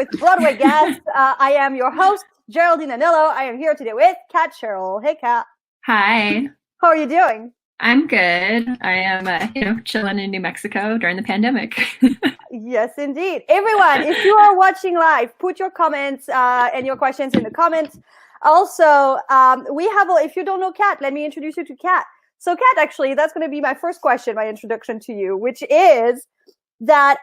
with Broadway guests. I am your host, Geraldine Anello. I am here today with Kat Sherrell. Hey, Kat. Hi, How are you doing? I'm good. I am, chilling in New Mexico during the pandemic. Yes, indeed. Everyone, if you are watching live, put your comments and your questions in the comments. Also, if you don't know Kat, let me introduce you to Kat. So Kat, actually, that's going to be my first question, my introduction to you, which is that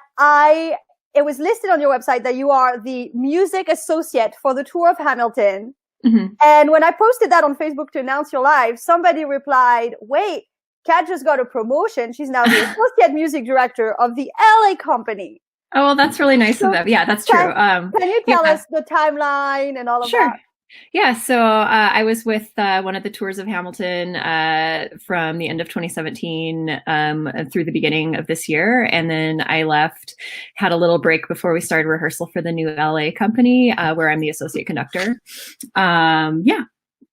it was listed on your website that you are the music associate for the tour of Hamilton. hmm And when I posted that on Facebook to announce your live, somebody replied, wait, Kat just got a promotion. She's now the associate music director of the LA company. Oh, well, that's really nice of them. Yeah, that's true. Can you tell us the timeline and all of Sure. that? Yeah, so I was with one of the tours of Hamilton from the end of 2017 through the beginning of this year. And then I left, had a little break before we started rehearsal for the new LA company, where I'm the associate conductor. Yeah.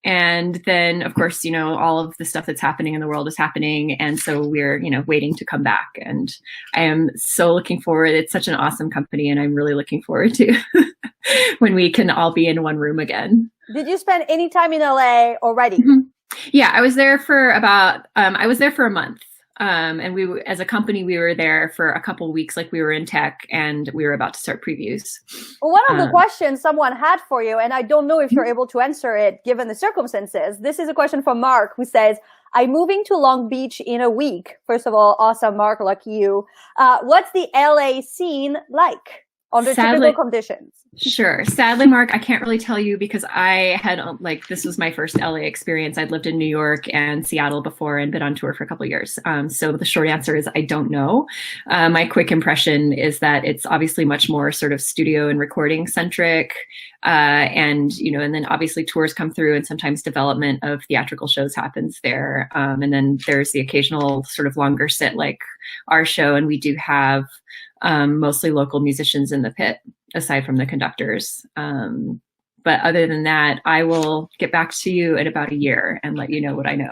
And then, of course, all of the stuff that's happening in the world is happening. And so we're, waiting to come back. And I am so looking forward. It's such an awesome company. And I'm really looking forward to when we can all be in one room again. Did you spend any time in LA already? Mm-hmm. Yeah, I was there for I was there for a month. And as a company, we were there for a couple weeks, like we were in tech and we were about to start previews. Well, one of the questions someone had for you, and I don't know if you're able to answer it given the circumstances. This is a question from Mark, who says, I'm moving to Long Beach in a week. First of all, awesome, Mark, lucky you. What's the LA scene like under typical conditions? Sure. Sadly, Mark, I can't really tell you because I had this was my first LA experience. I'd lived in New York and Seattle before and been on tour for a couple of years. So the short answer is I don't know. My quick impression is that it's obviously much more sort of studio and recording centric. And then obviously tours come through and sometimes development of theatrical shows happens there. And then there's the occasional sort of longer sit like our show. And we do have mostly local musicians in the pit, aside from the conductors. But other than that, I will get back to you in about a year and let you know what I know.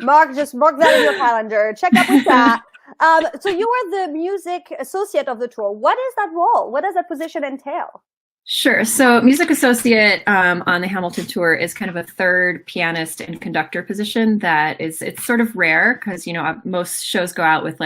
Mark, just mark that in your calendar. Check up with that. So you were the music associate of the tour. What is that role? What does that position entail? Sure. So music associate on the Hamilton tour is kind of a third pianist and conductor position it's sort of rare because, most shows go out with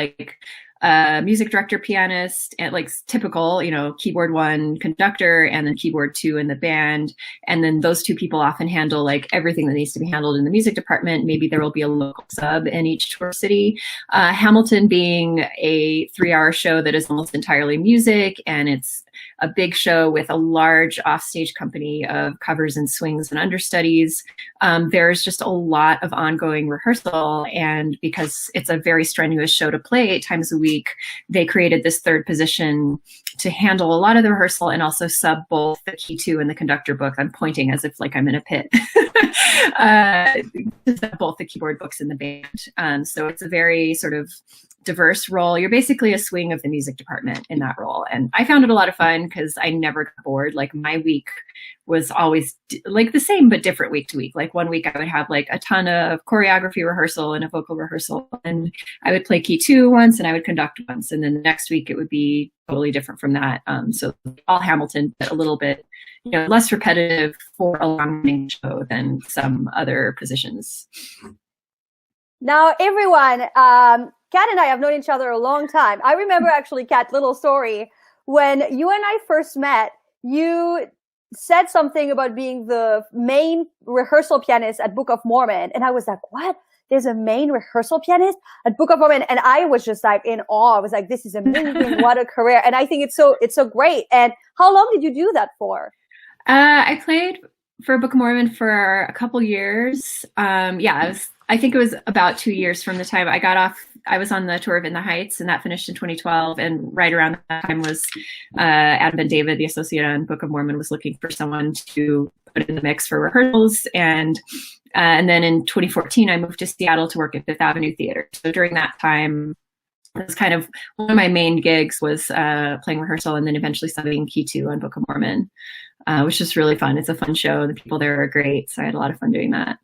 music director, pianist, and typical, keyboard one, conductor, and then keyboard two in the band. And then those two people often handle everything that needs to be handled in the music department. Maybe there will be a local sub in each tour city. Hamilton being a 3-hour show that is almost entirely music, and it's a big show with a large offstage company of covers and swings and understudies. There's just a lot of ongoing rehearsal. And because it's a very strenuous show to play 8 times a week, they created this third position to handle a lot of the rehearsal and also sub both the key two and the conductor book. I'm pointing as if I'm in a pit. Both the keyboard books in the band. So it's a very sort of diverse role. You're basically a swing of the music department in that role. And I found it a lot of fun because I never got bored. My week was always the same, but different week to week. One week I would have a ton of choreography rehearsal and a vocal rehearsal. And I would play key two once and I would conduct once. And then the next week it would be totally different from that. So all Hamilton, but a little bit, less repetitive for a long running show than some other positions. Now, everyone, Kat and I have known each other a long time. I remember actually, Kat, little story, when you and I first met, you said something about being the main rehearsal pianist at Book of Mormon. And I was like, what? There's a main rehearsal pianist at Book of Mormon? And I was just in awe. I was like, this is amazing. What a career. And I think it's so great. And how long did you do that for? I played for Book of Mormon for a couple years. I think it was about 2 years from the time I got off. I was on the tour of In the Heights, and that finished in 2012. And right around that time was Adam and David, the associate on Book of Mormon, was looking for someone to put in the mix for rehearsals. And then in 2014, I moved to Seattle to work at Fifth Avenue Theater. So during that time, it was kind of one of my main gigs was playing rehearsal and then eventually studying key two on Book of Mormon, which is really fun. It's a fun show. The people there are great. So I had a lot of fun doing that.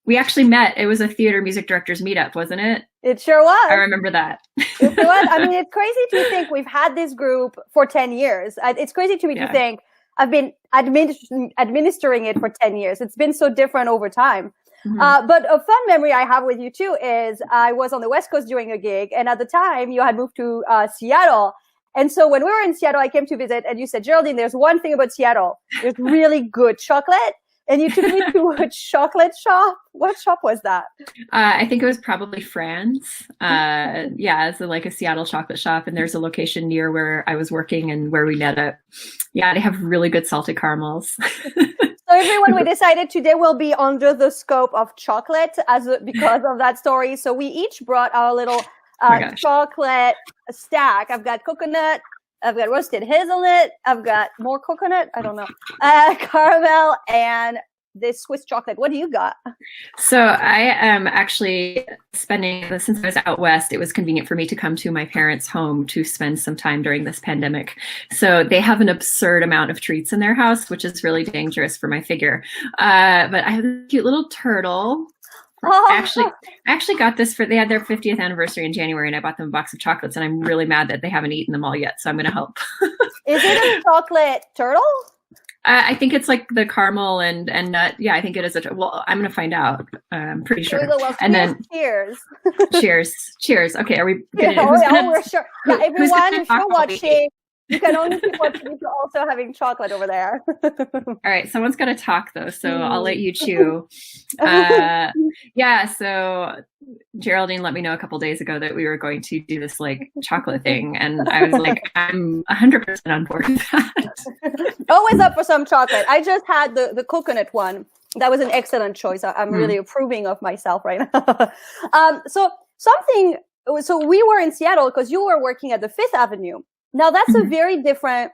We actually met. It was a theater music directors meetup, wasn't it? It sure was. I remember that. It was. I mean, it's crazy to think we've had this group for 10 years. It's crazy to me to think I've been administering it for 10 years. It's been so different over time. But a fun memory I have with you too is I was on the West Coast doing a gig, and at the time you had moved to Seattle. And so when we were in Seattle, I came to visit, and you said, Geraldine, there's one thing about Seattle. There's really good chocolate. And you took me to a chocolate shop. What shop was that? I think it was probably Fran's. It's like a Seattle chocolate shop, and there's a location near where I was working and where we met up. Yeah, they have really good salted caramels. So everyone, we decided today will be under the scope of chocolate because of that story. So we each brought our little chocolate stack. I've got coconut. I've got roasted hazelnut. I've got more coconut. I don't know. Caramel and this Swiss chocolate. What do you got? So I am actually spending, since I was out west, it was convenient for me to come to my parents' home to spend some time during this pandemic. So they have an absurd amount of treats in their house, which is really dangerous for my figure. But I have a cute little turtle. I actually got this they had their 50th anniversary in January, and I bought them a box of chocolates, and I'm really mad that they haven't eaten them all yet. So I'm going to help. Is it a chocolate turtle? I think it's like the caramel and nut. Yeah, I think it is well, I'm going to find out. I'm pretty sure. Well, and then cheers. Cheers. Okay. Are we? We're sure. Yeah, everyone, if you're watching, you can only keep watching if you're also having chocolate over there. All right. Someone's got to talk though, so I'll let you chew. So Geraldine let me know a couple days ago that we were going to do this like chocolate thing, and I was like, I'm 100% on board with that. Always up for some chocolate. I just had the coconut one. That was an excellent choice. I'm really approving of myself right now. So we were in Seattle because you were working at the Fifth Avenue. Now that's a very different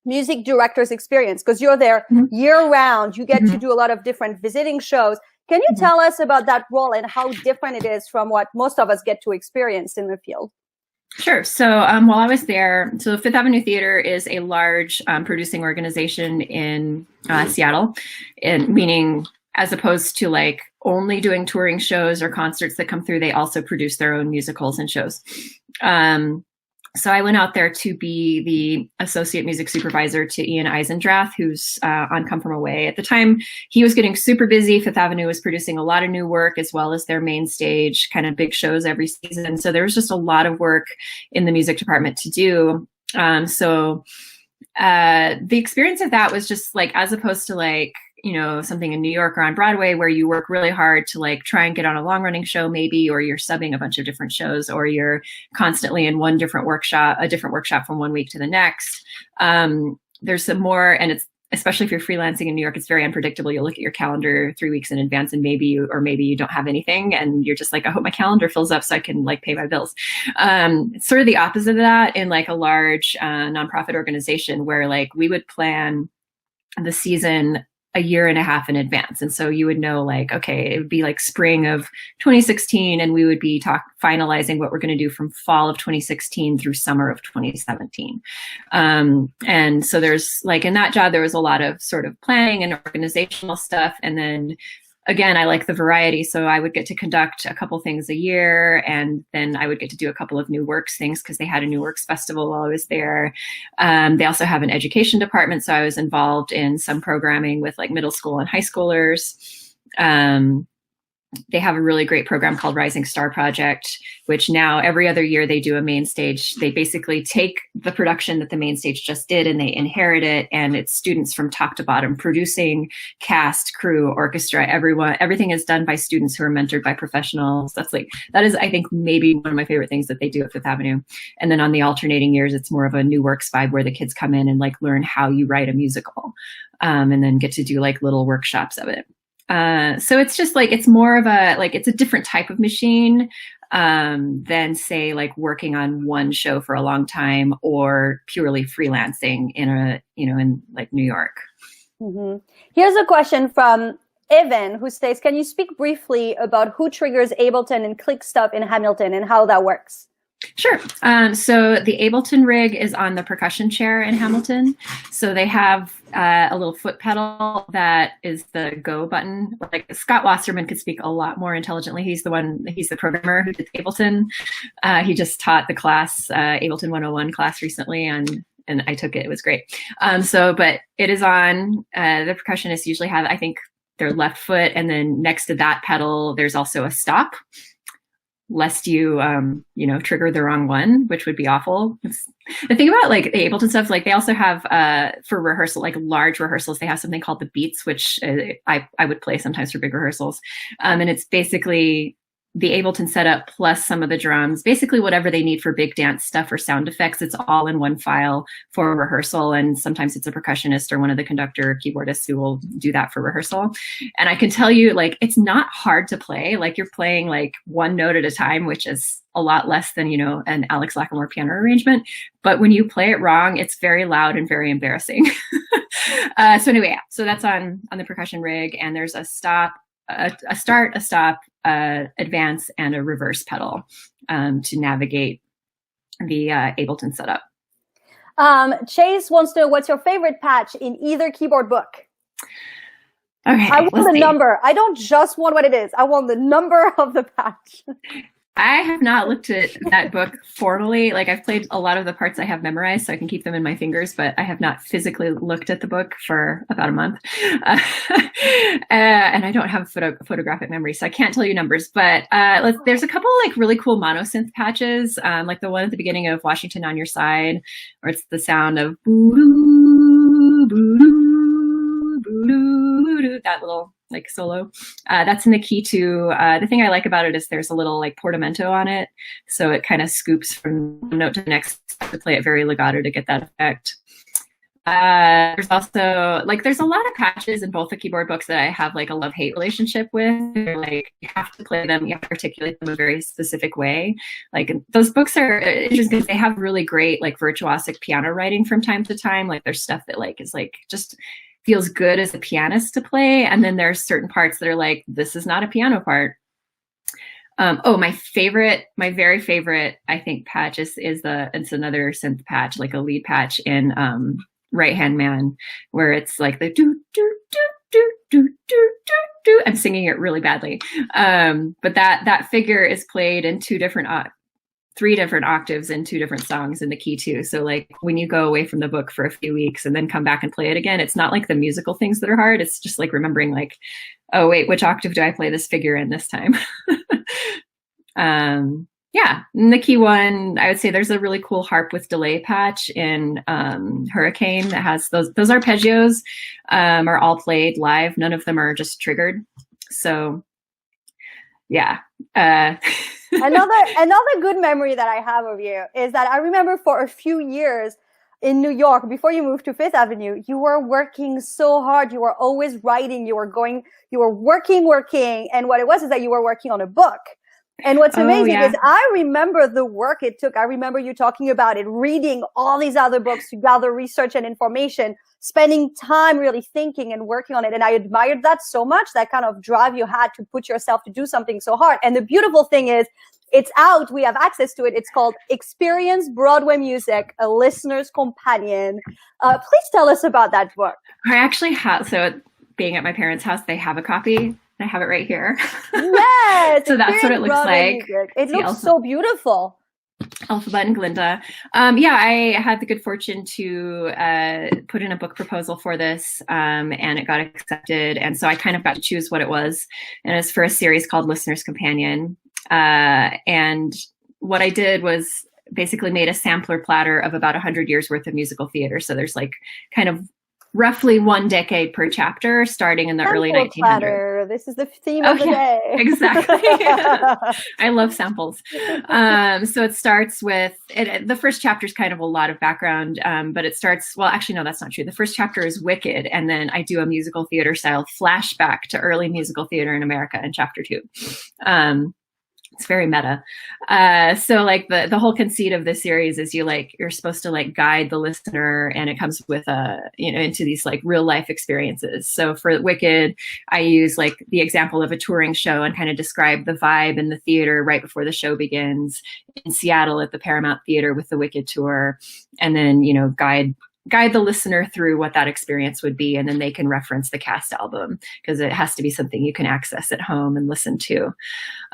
music director's experience because you're there year round. You get to do a lot of different visiting shows. Can you tell us about that role and how different it is from what most of us get to experience in the field? Sure. So while I was there, so Fifth Avenue Theater is a large producing organization in Seattle, and meaning as opposed to like only doing touring shows or concerts that come through, they also produce their own musicals and shows. So I went out there to be the associate music supervisor to Ian Eisendrath, who's on Come From Away. At the time, he was getting super busy. Fifth Avenue was producing a lot of new work as well as their main stage, kind of big shows every season. So there was just a lot of work in the music department to do. The experience of that was just like, as opposed to like, you know, something in New York or on Broadway where you work really hard to like try and get on a long running show maybe, or you're subbing a bunch of different shows, or you're constantly in a different workshop from one week to the next. There's some more, and it's, especially if you're freelancing in New York, it's very unpredictable. You'll look at your calendar 3 weeks in advance and maybe you don't have anything. And you're just like, I hope my calendar fills up so I can like pay my bills. It's sort of the opposite of that in like a large nonprofit organization where like we would plan the season a year and a half in advance. And so you would know like, okay, it would be like spring of 2016. And we would be finalizing what we're going to do from fall of 2016 through summer of 2017. And so there's like, in that job, there was a lot of sort of planning and organizational stuff. And then again, I like the variety. So I would get to conduct a couple things a year, and then I would get to do a couple of new works things because they had a new works festival while I was there. They also have an education department. So I was involved in some programming with like middle school and high schoolers. They have a really great program called Rising Star Project, which now every other year they do a main stage. They basically take the production that the main stage just did and they inherit it. And it's students from top to bottom, producing, cast, crew, orchestra, everything is done by students who are mentored by professionals. That is, I think, maybe one of my favorite things that they do at Fifth Avenue. And then on the alternating years, it's more of a new works vibe where the kids come in and like learn how you write a musical, and then get to do like little workshops of it. So it's just like, it's more of it's a different type of machine, than say like working on one show for a long time or purely freelancing in like New York. Mm-hmm. Here's a question from Evan who states, can you speak briefly about who triggers Ableton and click stuff in Hamilton and how that works? Sure. So the Ableton rig is on the percussion chair in Hamilton. So they have a little foot pedal that is the go button. Like Scott Wasserman could speak a lot more intelligently. He's the programmer who did Ableton. He just taught the class, Ableton 101 class recently, and I took it. It was great. But it is on, the percussionists usually have, I think, their left foot, and then next to that pedal, there's also a stop, lest you, trigger the wrong one, which would be awful. The thing about like the Ableton stuff, like they also have for rehearsal, like large rehearsals, they have something called the beats, which I would play sometimes for big rehearsals. And it's basically the Ableton setup plus some of the drums, basically whatever they need for big dance stuff or sound effects. It's all in one file for rehearsal. And sometimes it's a percussionist or one of the conductor keyboardists who will do that for rehearsal. And I can tell you, like, it's not hard to play. Like you're playing like one note at a time, which is a lot less than, an Alex Lacamoire piano arrangement. But when you play it wrong, it's very loud and very embarrassing. So that's on the percussion rig, and there's a stop, a start, a stop, advance, and a reverse pedal to navigate the Ableton setup. Chase wants to know, what's your favorite patch in either keyboard book? Okay, I want the number. I don't just want what it is. I want the number of the patch. I have not looked at that book formally. Like I've played a lot of the parts I have memorized, so I can keep them in my fingers, but I have not physically looked at the book for about a month. And I don't have photographic memory, so I can't tell you numbers, but there's a couple like really cool monosynth patches, like the one at the beginning of Washington on Your Side, where it's the sound of boo-doo, boo-doo, boo-doo, that little like solo. That's in the key 2. The thing I like about it is there's a little like portamento on it. So it kind of scoops from one note to the next to play it very legato to get that effect. There's also there's a lot of patches in both the keyboard books that I have like a love-hate relationship with. They're like, you have to play them, you have to articulate them a very specific way. Like those books are interesting because they have really great like virtuosic piano writing from time to time. Like there's stuff that like is like just feels good as a pianist to play. And then there's certain parts that are like, this is not a piano part. My very favorite, I think, patch it's another synth patch, like a lead patch in Right Hand Man, where it's like the do, do, do, do, do, do, do, do. I'm singing it really badly. But that figure is played in 3 different octaves in 2 different songs in the key 2. So like when you go away from the book for a few weeks and then come back and play it again, it's not like the musical things that are hard. It's just like remembering like, oh wait, which octave do I play this figure in this time? In the key 1, I would say there's a really cool harp with delay patch in Hurricane that has those arpeggios are all played live. None of them are just triggered. So yeah. Another good memory that I have of you is that I remember for a few years in New York, before you moved to Fifth Avenue, you were working so hard. You were always writing. You were working. And what it was is that you were working on a book. And what's amazing is I remember the work it took. I remember you talking about it, reading all these other books to gather research and information, spending time really thinking and working on it. And I admired that so much, that kind of drive you had to put yourself to do something so hard. And the beautiful thing is it's out. We have access to it. It's called Experience Broadway Music, a Listener's Companion. Please tell us about that book. I actually have, so being at my parents' house, they have a copy. I have it right here. Yes. So that's what it looks like. Music. It looks so beautiful. Alphabet and Glinda. I had the good fortune to put in a book proposal for this, and it got accepted. And so I kind of got to choose what it was. And it's for a series called Listener's Companion. And what I did was basically made a sampler platter of about 100 years worth of musical theater. So there's like kind of roughly 1 decade per chapter, starting in the early 1900s. Platter. This is the theme of the day. Exactly. I love samples. So it starts with, the first chapter is kind of a lot of background, but it starts, well, actually, no, that's not true. The first chapter is Wicked, and then I do a musical theater style flashback to early musical theater in America in chapter 2. it's very meta. So like the whole conceit of this series is you're supposed to like guide the listener, and it comes with into these like real life experiences. So for Wicked, I use like the example of a touring show and kind of describe the vibe in the theater right before the show begins in Seattle at the Paramount Theater with the Wicked tour, and then guide the listener through what that experience would be, and then they can reference the cast album because it has to be something you can access at home and listen to.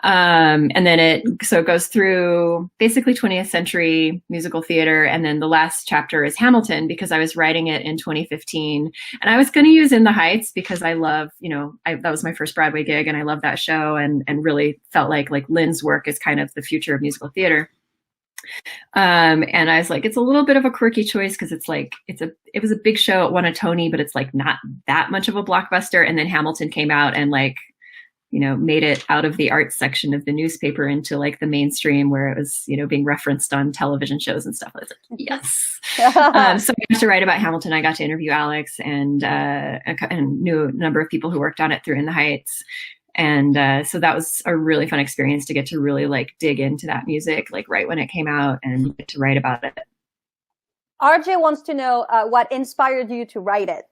And then it goes through basically 20th century musical theater, and then the last chapter is Hamilton, because I was writing it in 2015, and I was going to use In the Heights because I love, that was my first Broadway gig, and I love that show, and really felt like Lynn's work is kind of the future of musical theater. And I was like, it's a little bit of a quirky choice because it's like it was a big show. It won a Tony, but it's like not that much of a blockbuster. And then Hamilton came out and made it out of the arts section of the newspaper into like the mainstream, where it was being referenced on television shows and stuff. I was like, yes. So I got to write about Hamilton. I got to interview Alex and knew a number of people who worked on it through In the Heights. And so that was a really fun experience to get to really like dig into that music, like right when it came out, and get to write about it. RJ wants to know what inspired you to write it.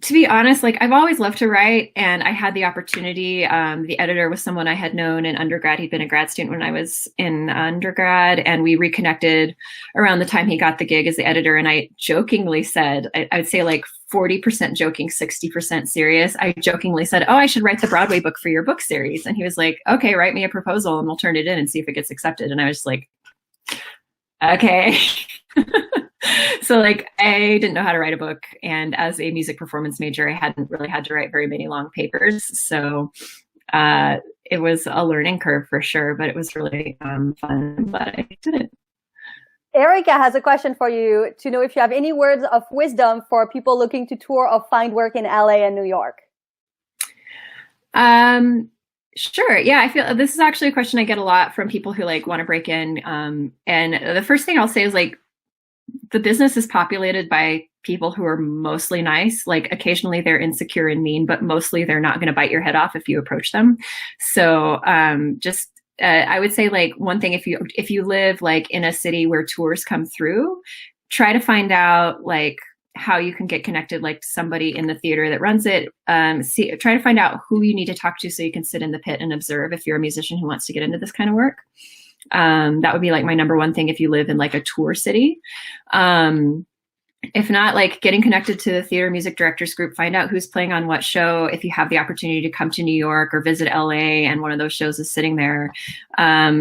To be honest, like I've always loved to write, and I had the opportunity. The editor was someone I had known in undergrad. He'd been a grad student when I was in undergrad, and we reconnected around the time he got the gig as the editor. And I jokingly said, I would say like 40% joking, 60% serious. I jokingly said, "Oh, I should write the Broadway book for your book series." And he was like, "Okay, write me a proposal and we'll turn it in and see if it gets accepted." And I was just like, okay. So like I didn't know how to write a book, and as a music performance major, I hadn't really had to write very many long papers. So it was a learning curve for sure, but it was really fun. I'm glad I did it. Erica has a question for you to know if you have any words of wisdom for people looking to tour or find work in LA and New York. Sure. Yeah, I feel this is actually a question I get a lot from people who like want to break in. And the first thing I'll say is like, the business is populated by people who are mostly nice. Like occasionally they're insecure and mean, but mostly they're not going to bite your head off if you approach them. So I would say like one thing, if you live like in a city where tours come through, try to find out like how you can get connected, like somebody in the theater that runs it. Try to find out who you need to talk to so you can sit in the pit and observe if you're a musician who wants to get into this kind of work. That would be like my number one thing if you live in like a tour city. If not, like getting connected to the theater music directors group, find out who's playing on what show. If you have the opportunity to come to New York or visit LA and one of those shows is sitting there,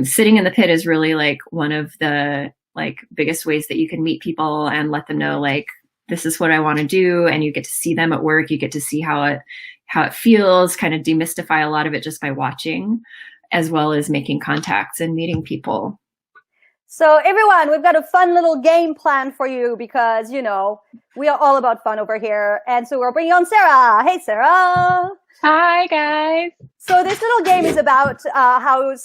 sitting in the pit is really like one of the like biggest ways that you can meet people and let them know like, this is what I want to do. And you get to see them at work. You get to see how it feels, kind of demystify a lot of it just by watching, as well as making contacts and meeting people. So everyone, we've got a fun little game planned for you because, we are all about fun over here. And so we're bringing on Sarah. Hey, Sarah. Hi, guys. So this little game is about how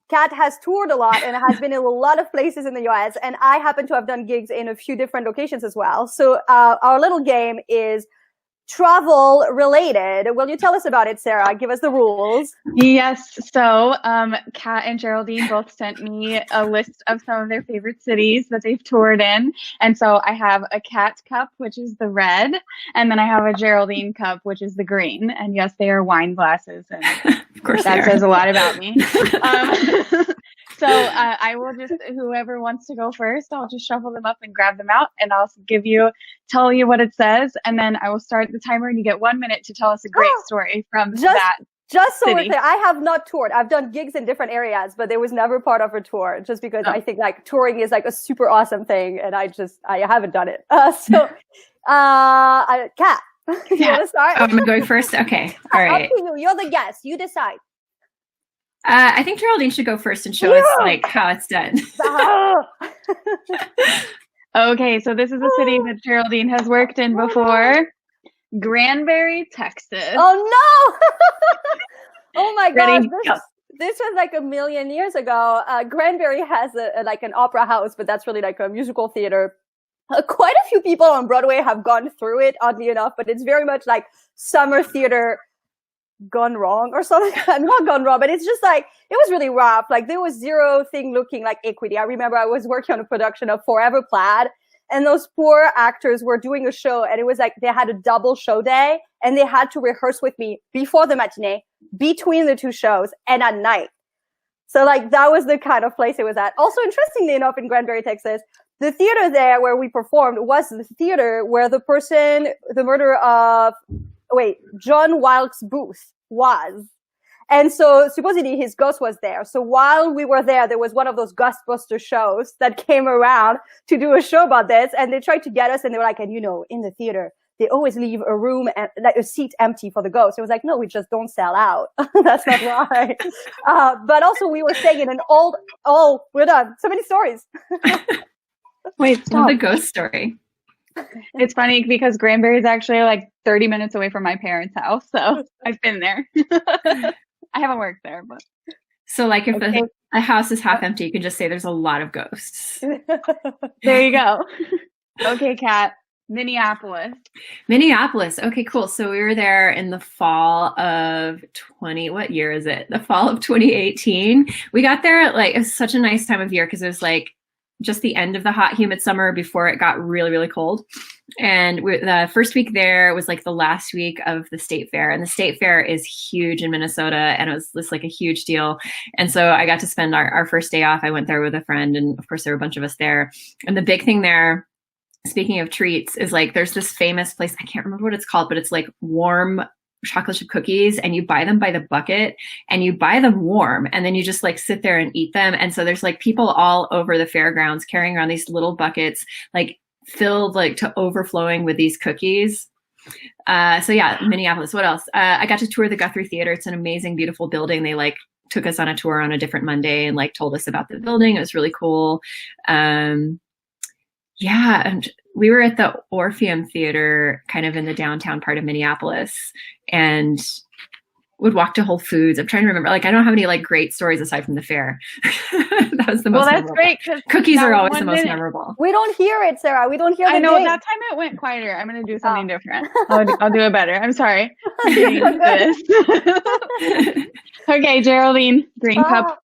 Kat has toured a lot and has been in a lot of places in the US. And I happen to have done gigs in a few different locations as well. So our little game is travel related. Will you tell us about it, Sarah? Give us the rules. Yes. So Kat and Geraldine both sent me a list of some of their favorite cities that they've toured in. And so I have a Kat cup, which is the red, and then I have a Geraldine cup, which is the green. And yes, they are wine glasses. And of course that says a lot about me. So I will just, whoever wants to go first, I'll just shuffle them up and grab them out, and I'll tell you what it says, and then I will start the timer, and you get 1 minute to tell us a great story from that. Just so city. we're clear, I have not toured. I've done gigs in different areas, but it was never part of a tour, just because I think like touring is like a super awesome thing, and I haven't done it. Kat, you want to start? Oh, am I going first? Okay. All right. Up to you. You're the guest. You decide. I think Geraldine should go first and show us like how it's done. Okay, so this is a city that Geraldine has worked in before. Granbury, Texas. Oh no! Oh my Ready? God! This was like a million years ago. Granbury has like an opera house, but that's really like a musical theater. Quite a few people on Broadway have gone through it, oddly enough, but it's very much like summer theater gone wrong or something. Not gone wrong, but it's just like, it was really rough. Like there was zero thing looking like equity. I remember I was working on a production of Forever Plaid, and those poor actors were doing a show, and it was like they had a double show day, and they had to rehearse with me before the matinee, between the two shows, and at night. So like that was the kind of place it was at. Also, interestingly enough, in Granbury, Texas, the theater there where we performed was the theater where the murderer of John Wilkes Booth was. And so supposedly his ghost was there. So while we were there was one of those Ghostbuster shows that came around to do a show about this. And they tried to get us, and they were like, and you know, in the theater, they always leave a room and like a seat empty for the ghost. It was like, no, we just don't sell out. That's not why. But also we were staying in an we're done. So many stories. Wait, stop. The ghost story. It's funny because Granbury is actually like 30 minutes away from my parents' house, so I've been there. I haven't worked there, but so like if a house is half empty, you can just say there's a lot of ghosts. There you go. Okay, Kat. Minneapolis. Okay, cool. So we were there in the fall of what year is it? The fall of 2018. We got there like, it was such a nice time of year because it was like just the end of the hot, humid summer before it got really, really cold. And the first week there was like the last week of the state fair. And the state fair is huge in Minnesota, and it was just like a huge deal. And so I got to spend our first day off. I went there with a friend, and of course there were a bunch of us there. And the big thing there, speaking of treats, is like there's this famous place, I can't remember what it's called, but it's like warm chocolate chip cookies, and you buy them by the bucket, and you buy them warm, and then you just like sit there and eat them. And so there's like people all over the fairgrounds carrying around these little buckets, like filled like to overflowing with these cookies. So yeah, Minneapolis. What else? I got to tour the Guthrie Theater. It's an amazing, beautiful building. They like took us on a tour on a different Monday and like told us about the building. It was really cool. Yeah, and we were at the Orpheum Theater kind of in the downtown part of Minneapolis, and would walk to Whole Foods. I'm trying to remember, like, I don't have any like great stories aside from the fair. That was the most memorable. Great. Cookies are always the most memorable. We don't hear it, Sarah. We don't hear the I know, name. that time it went quieter. I'm going to do something different. I'll do it better. I'm sorry. Okay, Geraldine, Green Cup.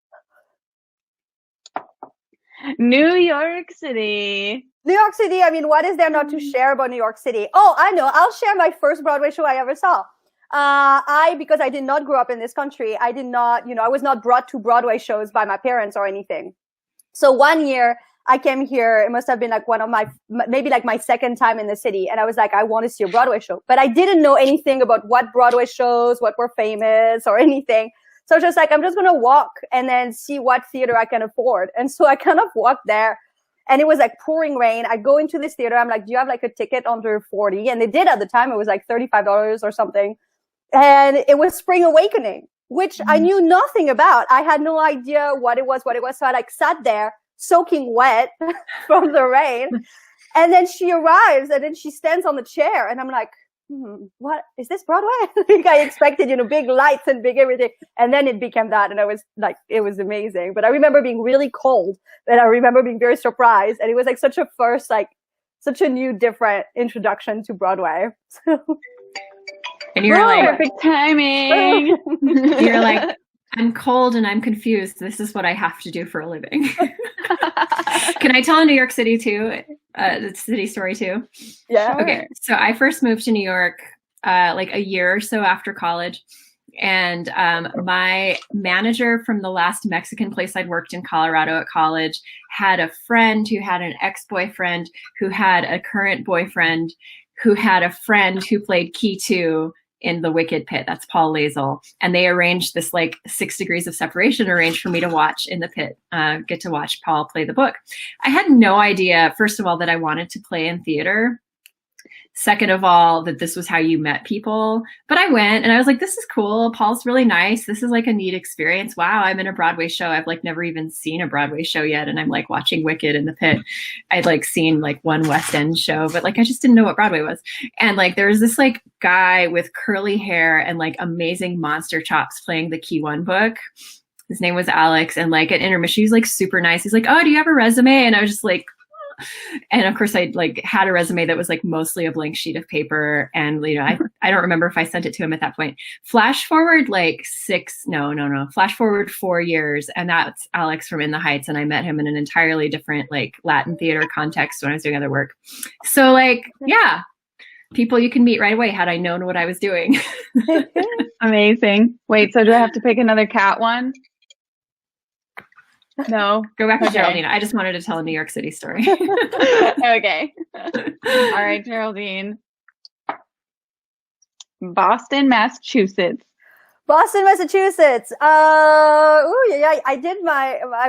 New York City. New York City, I mean, what is there not to share about New York City? Oh, I know. I'll share my first Broadway show I ever saw. Because I did not grow up in this country, I did not, I was not brought to Broadway shows by my parents or anything. So one year I came here, it must have been like maybe like my second time in the city. And I was like, I want to see a Broadway show. But I didn't know anything about what Broadway shows, what were famous or anything. So I was just like, I'm just going to walk and then see what theater I can afford. And so I kind of walked there. And it was like pouring rain. I go into this theater. I'm like, do you have like a ticket under 40? And they did at the time. It was like $35 or something. And it was Spring Awakening, which I knew nothing about. I had no idea what it was. So I like sat there soaking wet from the rain. And then she arrives and then she stands on the chair. And I'm like, what is this Broadway? I think I expected, big lights and big everything. And then it became that. And I was like, it was amazing. But I remember being really cold. And I remember being very surprised. And it was like such a new, different introduction to Broadway. And you're like, perfect timing. You're like, I'm cold and I'm confused. This is what I have to do for a living. Can I tell a New York City the city story too? Yeah. Okay. So I first moved to New York like a year or so after college. And my manager from the last Mexican place I'd worked in Colorado at college had a friend who had an ex-boyfriend who had a current boyfriend who had a friend who played Key 2 in the Wicked Pit. That's Paul Lazel. And they arranged this like 6 degrees of separation arranged for me to watch in the pit, get to watch Paul play the book. I had no idea, first of all, that I wanted to play in theater. Second of all, that this was how you met people. But I went and I was like, this is cool. Paul's really nice. This is like a neat experience. Wow, I'm in a Broadway show. I've like never even seen a Broadway show yet. And I'm like watching Wicked in the pit. I'd like seen like one West End show, but like I just didn't know what Broadway was. And like there was this like guy with curly hair and like amazing monster chops playing the Key 1 book. His name was Alex. And like at intermission, he was like super nice. He's like, oh, do you have a resume? And I was just like, And of course, I like had a resume that was like mostly a blank sheet of paper. And, you know, I don't remember if I sent it to him at that point. Flash forward like flash forward 4 years. And that's Alex from In the Heights. And I met him in an entirely different like Latin theater context when I was doing other work. So like, yeah, people you can meet right away had I known what I was doing. Amazing. Wait, so do I have to pick another cat one? No. Go back to Okay. Geraldine. I just wanted to tell a New York City story. Okay. All right, Geraldine. Boston, Massachusetts. Boston, Massachusetts. I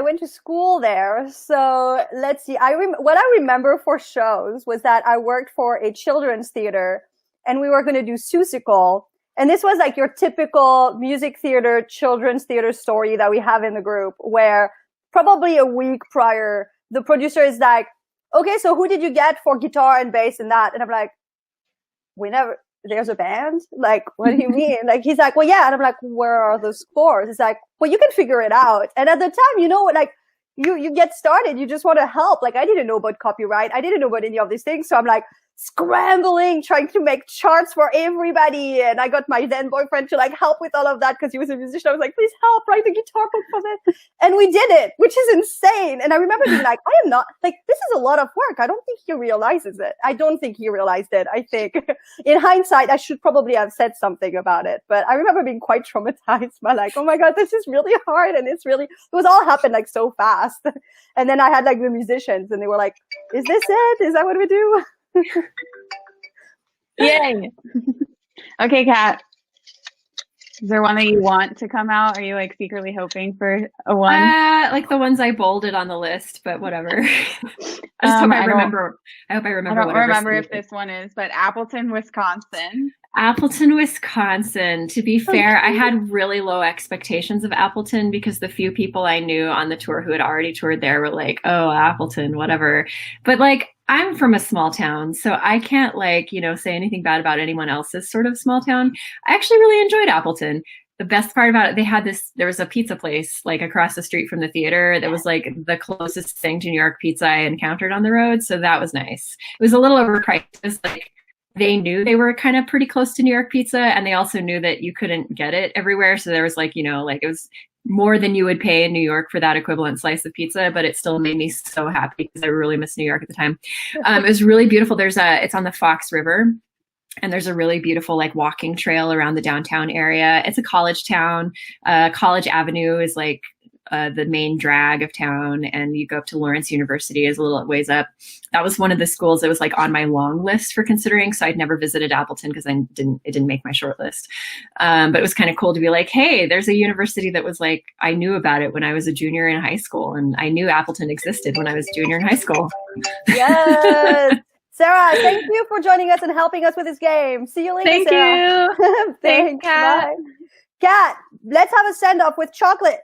went to school there. So let's see. What I remember for shows was that I worked for a children's theater and we were going to do Seussical. And this was like your typical music theater, children's theater story that we have in the group, where probably a week prior, the producer is like, okay, so who did you get for guitar and bass and that? And I'm like, there's a band? Like, what do you mean? Like, he's like, well, yeah. And I'm like, where are the scores? He's like, well, you can figure it out. And at the time, you know, like, you get started, you just want to help. Like, I didn't know about copyright. I didn't know about any of these things. So I'm like, scrambling, trying to make charts for everybody. And I got my then boyfriend to like help with all of that because he was a musician. I was like, please help write the guitar book for this. And we did it, which is insane. And I remember being like, I am not like, this is a lot of work. I don't think he realizes it. I don't think he realized it. I think in hindsight, I should probably have said something about it. But I remember being quite traumatized by like, oh my God, this is really hard. And it was all happened like so fast. And then I had like the musicians and they were like, is this it? Is that what we do? Yay. Okay, Kat. Is there one that you want to come out? Are you like secretly hoping for a one? Like the ones I bolded on the list, but whatever. I just hope I remember. I hope I remember. I don't remember if this one is, but Appleton, Wisconsin. Appleton, Wisconsin. To be fair, I had really low expectations of Appleton because the few people I knew on the tour who had already toured there were like, oh, Appleton, whatever. But like, I'm from a small town, so I can't like, you know, say anything bad about anyone else's sort of small town. I actually really enjoyed Appleton. The best part about it, there was a pizza place like across the street from the theater that was like the closest thing to New York pizza I encountered on the road. So that was nice. It was a little overpriced. It was like, they knew they were kind of pretty close to New York pizza, and they also knew that you couldn't get it everywhere. So there was like, you know, like it was more than you would pay in New York for that equivalent slice of pizza, but it still made me so happy because I really missed New York at the time. It was really beautiful. It's on the Fox River, and there's a really beautiful like walking trail around the downtown area. It's a college town. College Avenue is like the main drag of town, and you go up to Lawrence University is a little ways up. That was one of the schools that was like on my long list for considering. So I'd never visited Appleton because it didn't make my short list. But it was kind of cool to be like, hey, there's a university that was like, I knew about it when I was a junior in high school, and I knew Appleton existed when I was junior in high school. Yes. Sarah, thank you for joining us and helping us with this game. See you later, Thank Sarah. you. Thanks, Kat. bye. Kat, let's have a send-off with chocolate.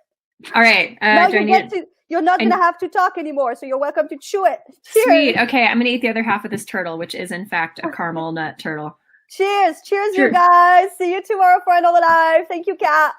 All right. Now you're not going to have to talk anymore, so you're welcome to chew it. Cheers. Sweet. Okay, I'm going to eat the other half of this turtle, which is in fact a caramel nut turtle. Cheers. Cheers, you guys. See you tomorrow for another live. Thank you, Kat.